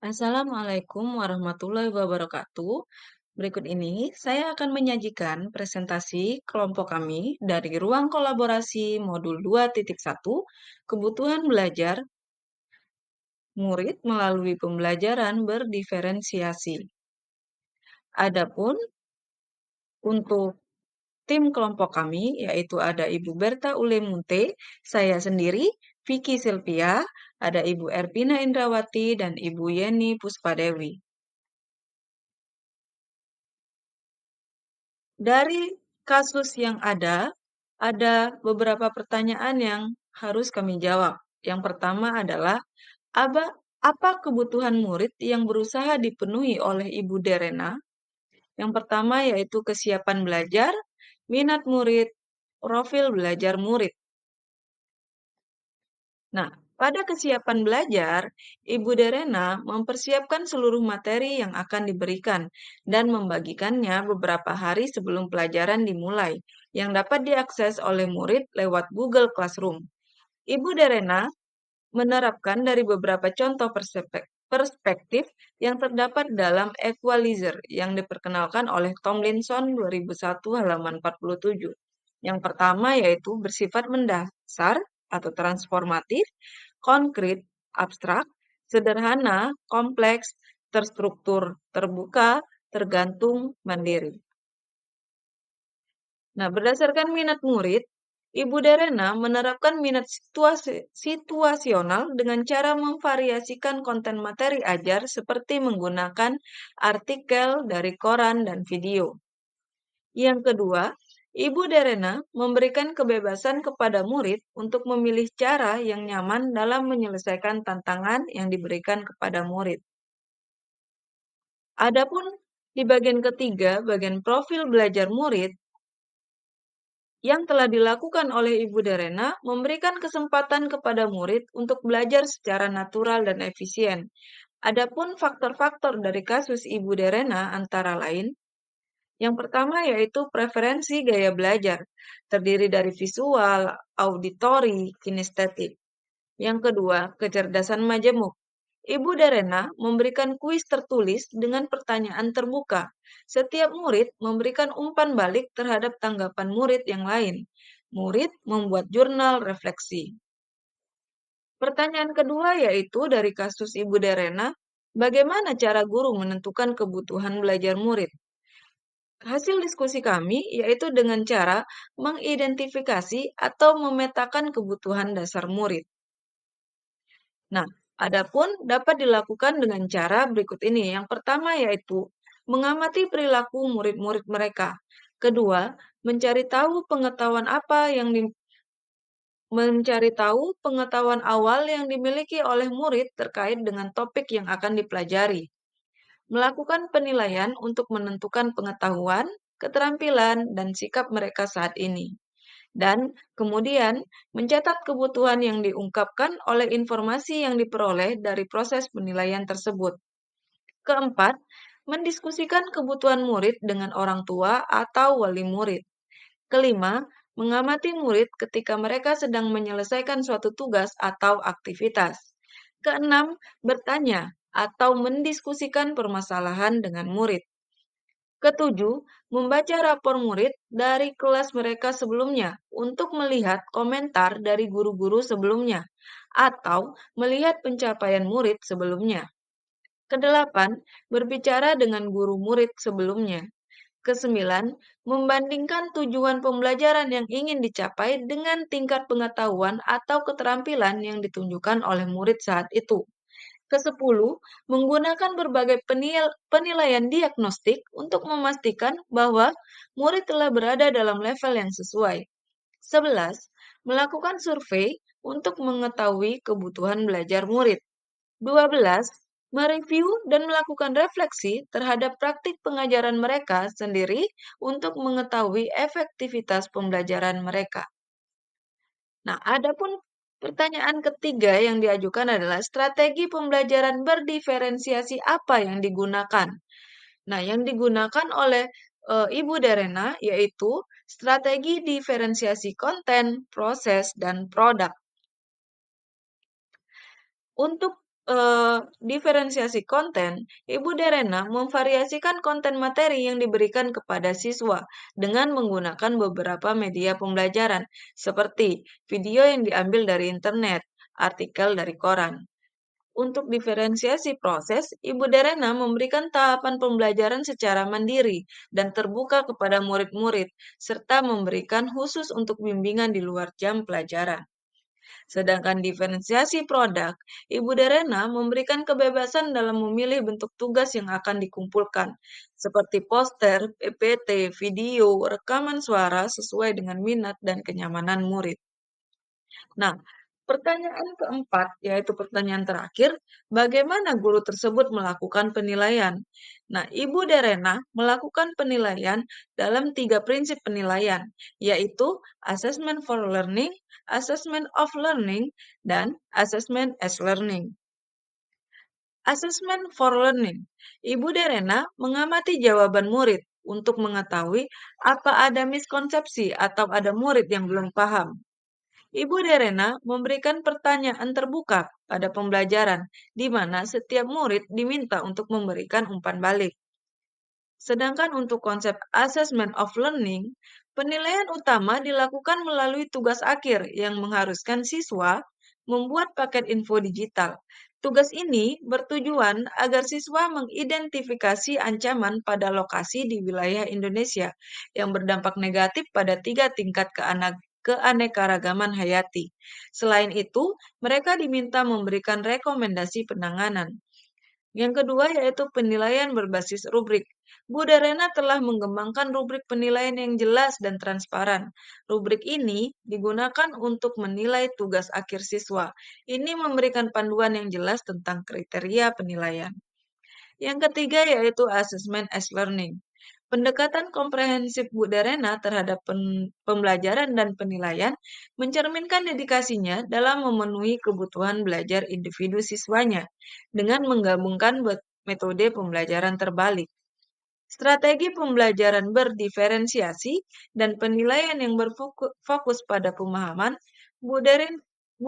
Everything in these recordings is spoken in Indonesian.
Assalamualaikum warahmatullahi wabarakatuh. Berikut ini saya akan menyajikan presentasi kelompok kami dari ruang kolaborasi modul 2.1 kebutuhan belajar murid melalui pembelajaran berdiferensiasi. Adapun untuk tim kelompok kami yaitu ada Ibu Berta Ulemunte, saya sendiri, Vicky Silvia, ada Ibu Erpina Indrawati dan Ibu Yeni Puspadewi. Dari kasus yang ada beberapa pertanyaan yang harus kami jawab. Yang pertama adalah, apa kebutuhan murid yang berusaha dipenuhi oleh Ibu Derena? Yang pertama yaitu kesiapan belajar, minat murid, profil belajar murid. Nah, pada kesiapan belajar, Ibu Derena mempersiapkan seluruh materi yang akan diberikan dan membagikannya beberapa hari sebelum pelajaran dimulai, yang dapat diakses oleh murid lewat Google Classroom. Ibu Derena menerapkan dari beberapa contoh perspektif yang terdapat dalam Equalizer yang diperkenalkan oleh Tomlinson 2001 halaman 47. Yang pertama yaitu bersifat mendasar atau transformatif, konkret, abstrak, sederhana, kompleks, terstruktur, terbuka, tergantung, mandiri. Nah, berdasarkan minat murid, Ibu Derena menerapkan minat situasional dengan cara memvariasikan konten materi ajar seperti menggunakan artikel dari koran dan video. Yang kedua, Ibu Derena memberikan kebebasan kepada murid untuk memilih cara yang nyaman dalam menyelesaikan tantangan yang diberikan kepada murid. Adapun di bagian ketiga, bagian profil belajar murid, yang telah dilakukan oleh Ibu Derena memberikan kesempatan kepada murid untuk belajar secara natural dan efisien. Adapun faktor-faktor dari kasus Ibu Derena antara lain, yang pertama yaitu preferensi gaya belajar, terdiri dari visual, auditori, kinestetik. Yang kedua, kecerdasan majemuk. Ibu Derena memberikan kuis tertulis dengan pertanyaan terbuka. Setiap murid memberikan umpan balik terhadap tanggapan murid yang lain. Murid membuat jurnal refleksi. Pertanyaan kedua yaitu dari kasus Ibu Derena, bagaimana cara guru menentukan kebutuhan belajar murid? Hasil diskusi kami yaitu dengan cara mengidentifikasi atau memetakan kebutuhan dasar murid. Nah, adapun dapat dilakukan dengan cara berikut ini. Yang pertama yaitu mengamati perilaku murid-murid mereka. Kedua, mencari tahu pengetahuan awal yang dimiliki oleh murid terkait dengan topik yang akan dipelajari. Melakukan penilaian untuk menentukan pengetahuan, keterampilan, dan sikap mereka saat ini. Dan kemudian mencatat kebutuhan yang diungkapkan oleh informasi yang diperoleh dari proses penilaian tersebut. Keempat, mendiskusikan kebutuhan murid dengan orang tua atau wali murid. Kelima, mengamati murid ketika mereka sedang menyelesaikan suatu tugas atau aktivitas. Keenam, bertanya atau mendiskusikan permasalahan dengan murid. Ketujuh, membaca rapor murid dari kelas mereka sebelumnya untuk melihat komentar dari guru-guru sebelumnya atau melihat pencapaian murid sebelumnya. Kedelapan, berbicara dengan guru murid sebelumnya. Kesembilan, membandingkan tujuan pembelajaran yang ingin dicapai dengan tingkat pengetahuan atau keterampilan yang ditunjukkan oleh murid saat itu. Kesepuluh, menggunakan berbagai penilaian diagnostik untuk memastikan bahwa murid telah berada dalam level yang sesuai. 11. Melakukan survei untuk mengetahui kebutuhan belajar murid. 12. Mereview dan melakukan refleksi terhadap praktik pengajaran mereka sendiri untuk mengetahui efektivitas pembelajaran mereka. Nah, adapun pertanyaan ketiga yang diajukan adalah strategi pembelajaran berdiferensiasi apa yang digunakan. Nah, yang digunakan oleh Ibu Derena yaitu strategi diferensiasi konten, proses, dan produk. Untuk Diferensiasi konten, Ibu Derena memvariasikan konten materi yang diberikan kepada siswa dengan menggunakan beberapa media pembelajaran, seperti video yang diambil dari internet, artikel dari koran. Untuk diferensiasi proses, Ibu Derena memberikan tahapan pembelajaran secara mandiri dan terbuka kepada murid-murid, serta memberikan khusus untuk bimbingan di luar jam pelajaran. Sedangkan diferensiasi produk, Ibu Derena memberikan kebebasan dalam memilih bentuk tugas yang akan dikumpulkan, seperti poster, PPT, video, rekaman suara sesuai dengan minat dan kenyamanan murid. Nah, pertanyaan keempat, yaitu pertanyaan terakhir, bagaimana guru tersebut melakukan penilaian? Nah, Ibu Derena melakukan penilaian dalam 3 prinsip penilaian, yaitu assessment for learning, assessment of learning, dan assessment as learning. Assessment for learning. Ibu Derena mengamati jawaban murid untuk mengetahui apa ada miskonsepsi atau ada murid yang belum paham. Ibu Derena memberikan pertanyaan terbuka pada pembelajaran, di mana setiap murid diminta untuk memberikan umpan balik. Sedangkan untuk konsep assessment of learning, penilaian utama dilakukan melalui tugas akhir yang mengharuskan siswa membuat paket info digital. Tugas ini bertujuan agar siswa mengidentifikasi ancaman pada lokasi di wilayah Indonesia yang berdampak negatif pada 3 tingkat keanekaragaman hayati. Selain itu, mereka diminta memberikan rekomendasi penanganan. Yang kedua yaitu penilaian berbasis rubrik. Bu Darena telah mengembangkan rubrik penilaian yang jelas dan transparan. Rubrik ini digunakan untuk menilai tugas akhir siswa. Ini memberikan panduan yang jelas tentang kriteria penilaian. Yang ketiga yaitu assessment as learning. Pendekatan komprehensif Bu Darena terhadap pembelajaran dan penilaian mencerminkan dedikasinya dalam memenuhi kebutuhan belajar individu siswanya dengan menggabungkan metode pembelajaran terbalik. Strategi pembelajaran berdiferensiasi dan penilaian yang berfokus pada pemahaman, Bu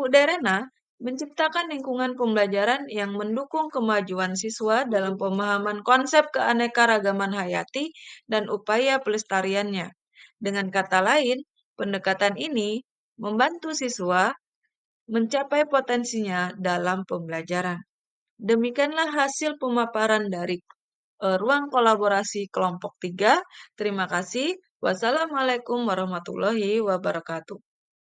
Derena menciptakan lingkungan pembelajaran yang mendukung kemajuan siswa dalam pemahaman konsep keanekaragaman hayati dan upaya pelestariannya. Dengan kata lain, pendekatan ini membantu siswa mencapai potensinya dalam pembelajaran. Demikianlah hasil pemaparan dari ruang kolaborasi kelompok 3. Terima kasih. Wassalamualaikum warahmatullahi wabarakatuh.